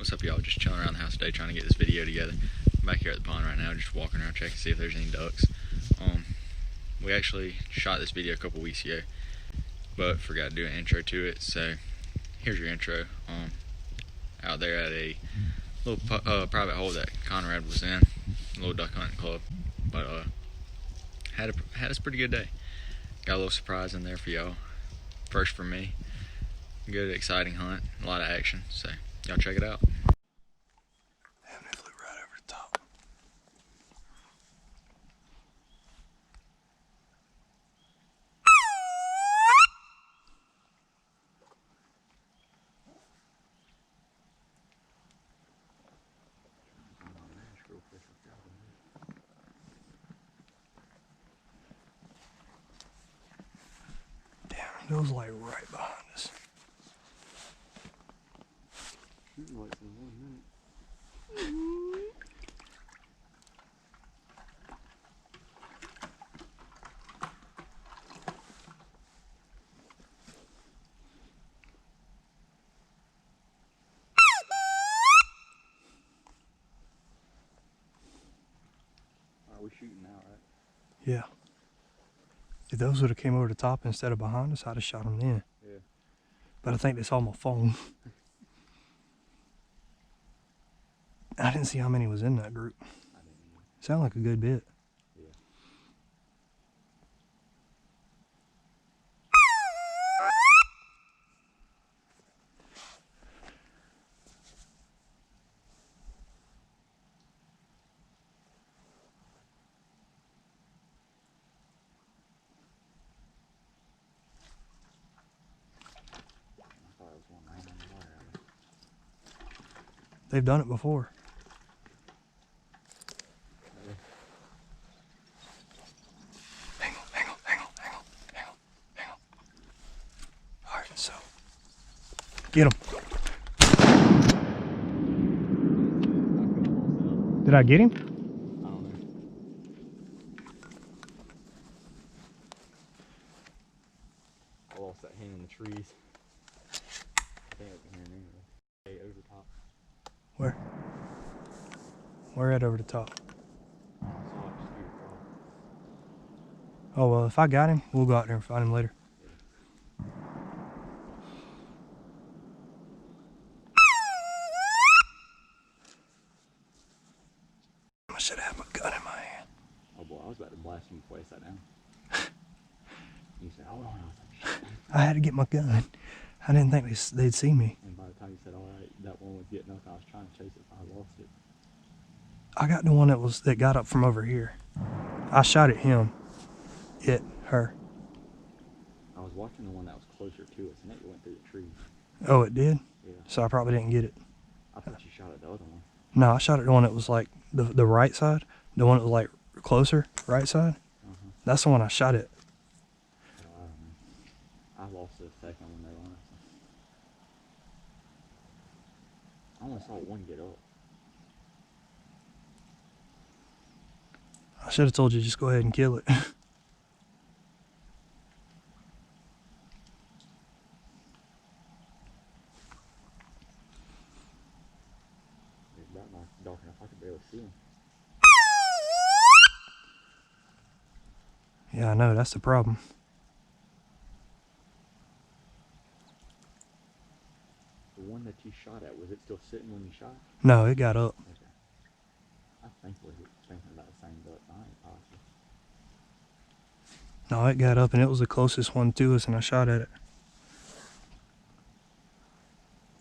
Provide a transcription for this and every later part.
What's up, y'all? Just chilling around the house today trying to get this video together. I'm back here at the pond right now, just walking around checking to see if there's any ducks. We actually shot this video a couple weeks ago, but forgot to do an intro to it, so here's your intro. Out there at a little private hole that Conrad was in, a little duck hunting club, but had us a pretty good day. Got a little surprise in there for y'all. First for me. Good, exciting hunt, a lot of action, so y'all check it out. Damn, they flew right over the top. Damn, it was like right behind us. Shooting lights in 1 minute. Are we shooting now, right? Yeah. If those would have came over the top instead of behind us, I'd have shot them then. Yeah. But I think they saw my phone. I didn't see how many was in that group. I didn't either. Sounded like a good bit. Yeah. I thought it was one laying on the water out there. They've done it before. Hang on. Alright, so. Get him. Did I get him? I don't know. I lost that hen in the trees. I think over here anyway. Hey, over top. Where? Where at over the top? I saw it just scoot across. Oh, well, if I got him, we'll go out there and find him later. I should have my gun in my hand. Oh boy, I was about to blast him before I sat down. You said, hold on. I was like, shit. I had to get my gun. I didn't think they'd see me. And by the time you said, alright, that one was getting up, I was trying to chase it, I lost it. I got the one that got up from over here. I shot at him. Her. I was watching the one that was closer to us, and it went through the trees. Oh, it did? Yeah. So I probably didn't get it. I thought you shot at the other one. No, I shot at the one that was like the right side. The one that was like closer, right side. That's the one I shot at. Oh, I don't know. I lost it a second when they were on us. I only saw one get up. I should have told you just go ahead and kill it. It was about dark enough I could barely see him. Yeah, I know, that's the problem. The one that you shot at, was it still sitting when you shot? No, it got up. Okay. I think we were thinking about the same duck. I ain't positive. No, it got up and it was the closest one to us and I shot at it.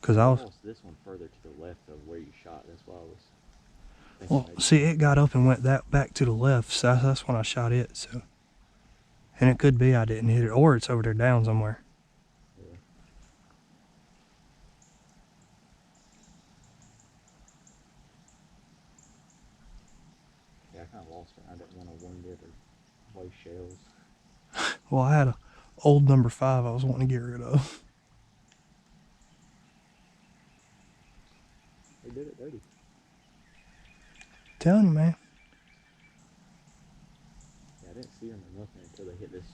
Cause I was... lost this one further to the left of where you shot. That's why I was thinking. Well, see, it got up and went back to the left, so that's when I shot it, so... And it could be I didn't hit it, or it's over there down somewhere. Yeah. Yeah, I kind of lost it. I didn't want to wound it or waste shells. Well, I had a old number 5 I was wanting to get rid of. They did it dirty. Telling you, man. Yeah, I didn't see them or nothing until they hit this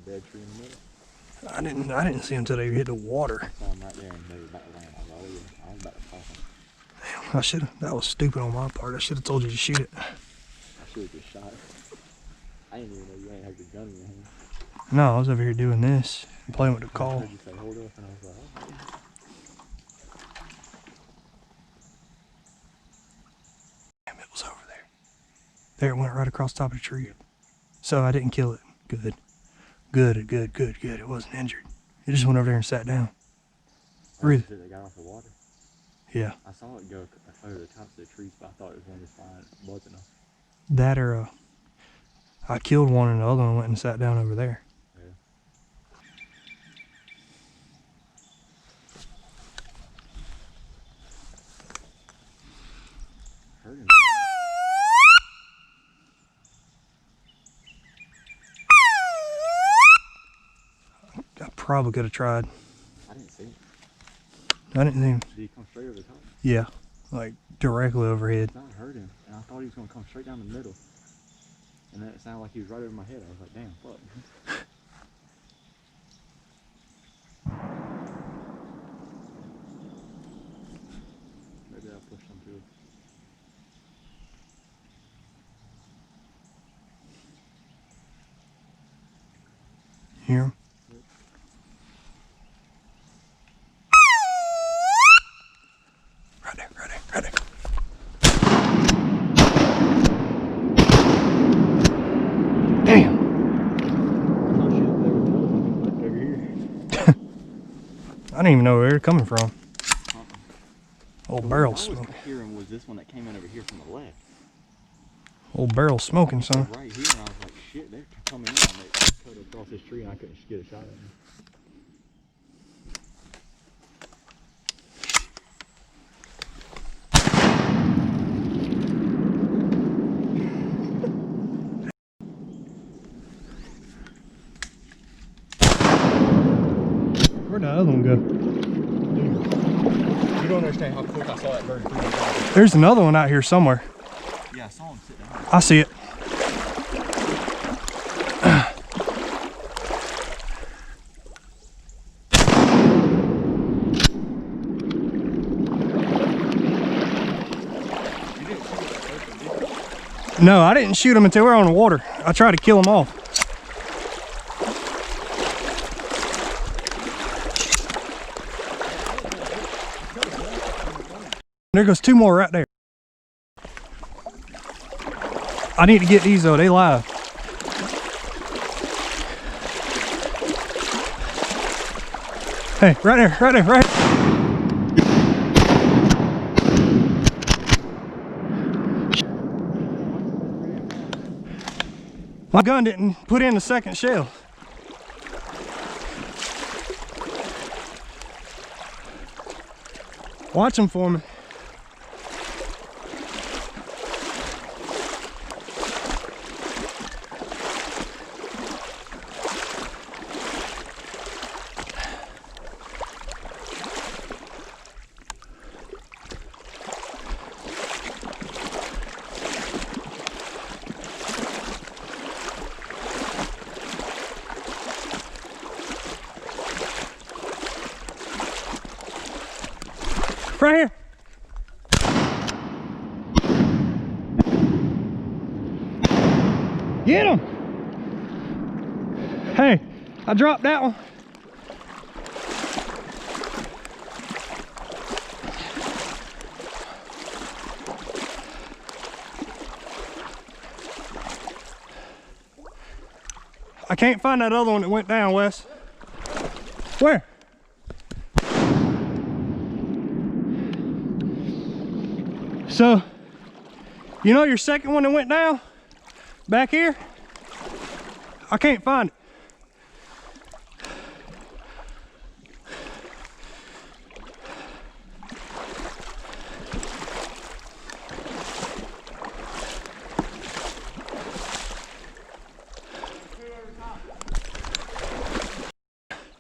dead tree in the middle. I didn't see them until they hit the water. I saw them right there and they were about to land. I was like, oh yeah, I was about to pop them. That was stupid on my part. I should have told you to shoot it. I should have just shot it. I didn't even know you ain't had your gun in your hand. No, I was over here doing this, playing with the call. I heard you say, hold up, and I was like, oh. Damn, it was over there. There, it went right across the top of the tree. So I didn't kill it. Good. Good. It wasn't injured. It just went over there and sat down. Breathe. They got off the water. Yeah. I saw it go over the tops of the trees, but I thought it was one just flying. It wasn't. That or I killed one and the other one went and sat down over there. Yeah. Heard him. I probably could have tried. I didn't see him. I didn't see him. Did he come straight over the top? Yeah, like directly overhead. I heard him, and I thought he was going to come straight down the middle. And then it sounded like he was right over my head. I was like, damn, fuck. Maybe I'll push him through. Hear him? Yep. Right there. Damn. Oh shit, there was another one left over here. I didn't even know where they were coming from. Old barrel I smoke. was hearing was this one that came in over here from the left. Old barrel smoking, son. Right here, and I was like, shit, they're coming in. And they cut across this tree, and I couldn't get a shot at them. Where'd the other one go? You don't understand how quick I saw that bird. There's another one out here somewhere. Yeah, I saw him sit down. I see it. No, I didn't shoot them until we were on the water. I tried to kill them off. There goes two more right there. I need to get these though, they live. Hey, right there. My gun didn't put in the second shell. Watch them for me. Right here. Get him. Hey, I dropped that one. I can't find that other one that went down, Wes. Where? So, you know your second one that went down? Back here? I can't find it.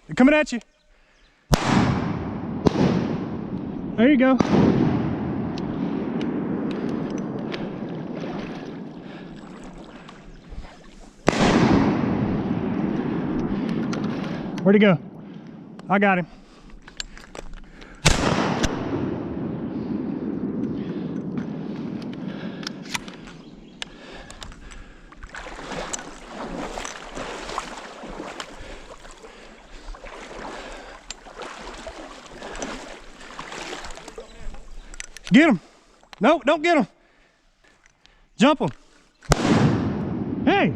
They're coming at you. There you go. Where'd he go? I got him. Get him. Nope, don't get him. Jump him. Hey.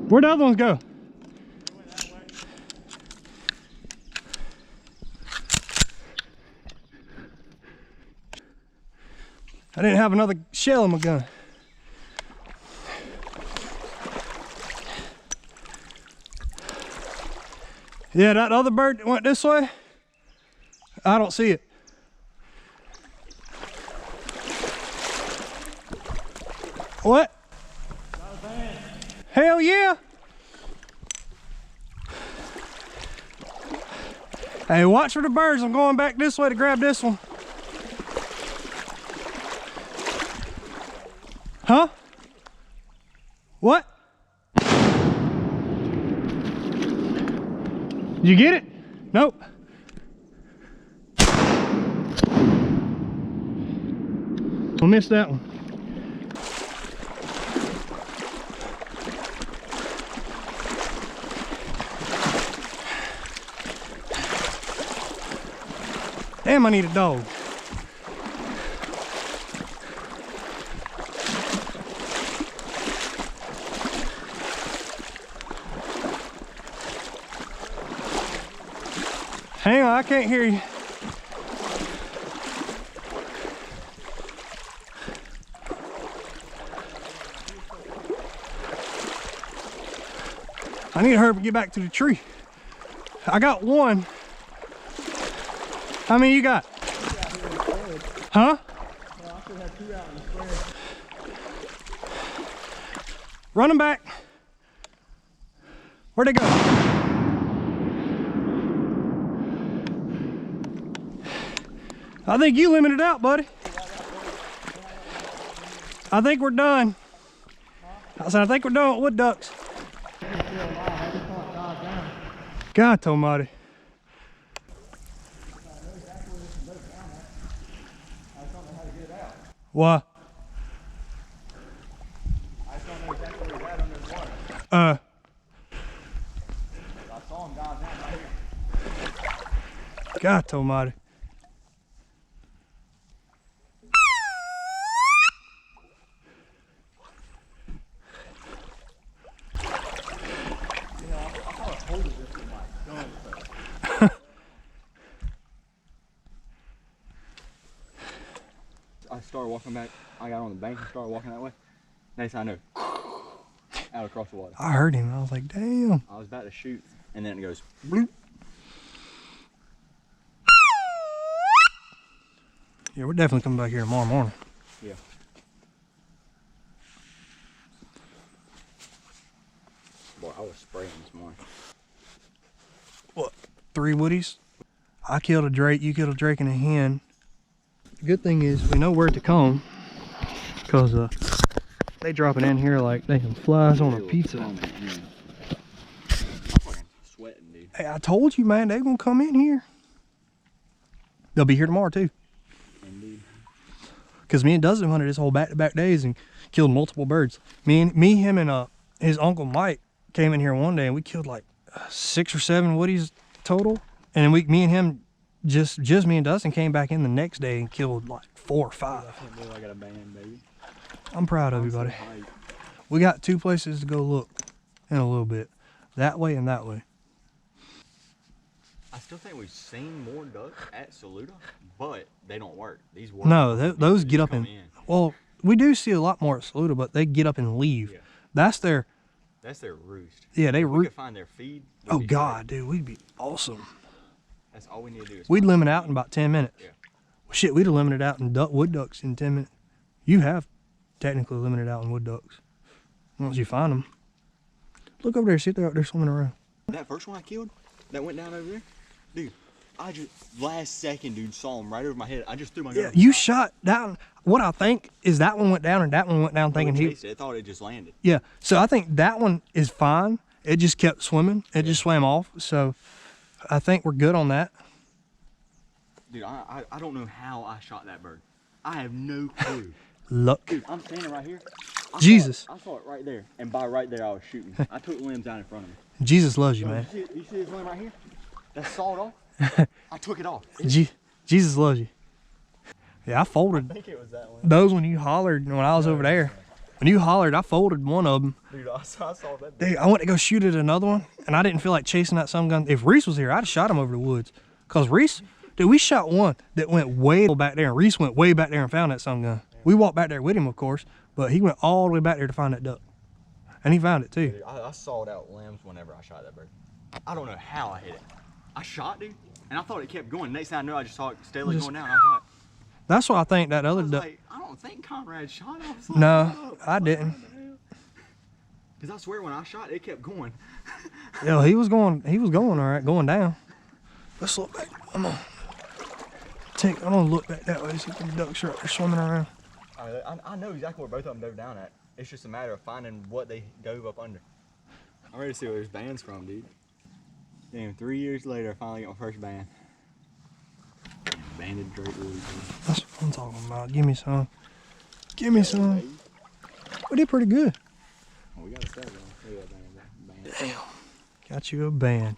Where'd the other ones go? I didn't have another shell in my gun. Yeah, that other bird that went this way, I don't see it. What? Hell yeah. Hey, watch for the birds. I'm going back this way to grab this one. Huh? What? Did you get it? Nope. I missed that one. Damn, I need a dog. Hang on, I can't hear you. I need to hurry up and get back to the tree. I got one. How many you got? Huh? Well, I should have 2 out in the square. Run them back. Where'd they go? I think you limited out, buddy. I think we're done. I said, I think we're done with wood ducks. God almighty. Why? I just don't know exactly where he's at under the water. I saw him dive down right here. God almighty. You know, I saw a hold of this in my gun. So. I started walking back. I got on the bank and started walking that way. Next thing I know, out across the water. I heard him. I was like, damn. I was about to shoot, and then it goes bloop. Yeah, we're definitely coming back here tomorrow morning. Yeah. Boy, I was spraying this morning. What? 3 woodies? I killed a drake, you killed a drake and a hen. The good thing is we know where to come, because they drop it in here like they can flies on a pizza. I'm fucking sweating, dude. Hey, I told you, man, they're gonna come in here. They'll be here tomorrow too. Indeed. Because me and Dustin hunted this whole back-to-back days and killed multiple birds. Me, him, and his uncle Mike came in here one day and we killed like 6 or 7 woodies total. And then me and him, just me and Dustin came back in the next day and killed like 4 or 5. I can't believe I got a band, baby. I'm proud of you, buddy. We got 2 places to go look in a little bit. That way and that way. I still think we've seen more ducks at Saluda, but they don't work. These work. No, those get up come and... Well, we do see a lot more at Saluda, but they get up and leave. Yeah. That's their roost. Yeah, they If we root. could find their feed. Oh God, dude, we'd be awesome. That's all we need to do. Is We'd find limit their out in feed. about 10 minutes. Yeah. Well, shit, we'd have limited out in wood ducks in 10 minutes. You have technically limited out in wood ducks once you find them. Look over there, see if they're out there swimming around. That first one I killed, that went down over there, dude. I just last second, dude, saw him right over my head. I just threw my gun. Yeah, you shot down. What I think is that one went down and that one went down, thinking he. I thought it just landed. Yeah, so I think that one is fine. It just kept swimming. It just swam off. So I think we're good on that. Dude, I don't know how I shot that bird. I have no clue. Luck. Dude, I'm standing right here. Jesus. I saw it right there, and by right there I was shooting. I took limbs out in front of me. Jesus loves you, So, man. you see this limb right here? That's sawed off. I took it off. Jesus loves you. Yeah, I folded I think it was that one. those when you hollered when I was over there. When you hollered, I folded one of them. Dude, I saw that. Dude, I went to go shoot at another one, and I didn't feel like chasing that some gun. If Reese was here, I'd have shot him over the woods. Cause Reese, dude, we shot one that went way back there, and Reese went way back there and found that some gun. We walked back there with him, of course, but he went all the way back there to find that duck. And he found it too. Dude, I sawed out limbs whenever I shot that bird. I don't know how I hit it. I shot, dude, and I thought it kept going. Next thing I knew, I just saw it steadily going down. I was like, That's why I think that other duck. like, I don't think Conrad shot it. I was like, No, I didn't. Because I swear when I shot, it kept going. Yeah, he was going all right, going down. Let's look back. I'm gonna look back that way, see if the ducks are up there swimming around. I know exactly where both of them dove down at. It's just a matter of finding what they dove up under. I'm ready to see where this band's from, dude. Damn, 3 years later, I finally got my first band. Banded Drake Woods. That's what I'm talking about. Give me some. Give me some. We did pretty good. Oh, we got a set, though. Look at that band. Damn. Got you a band.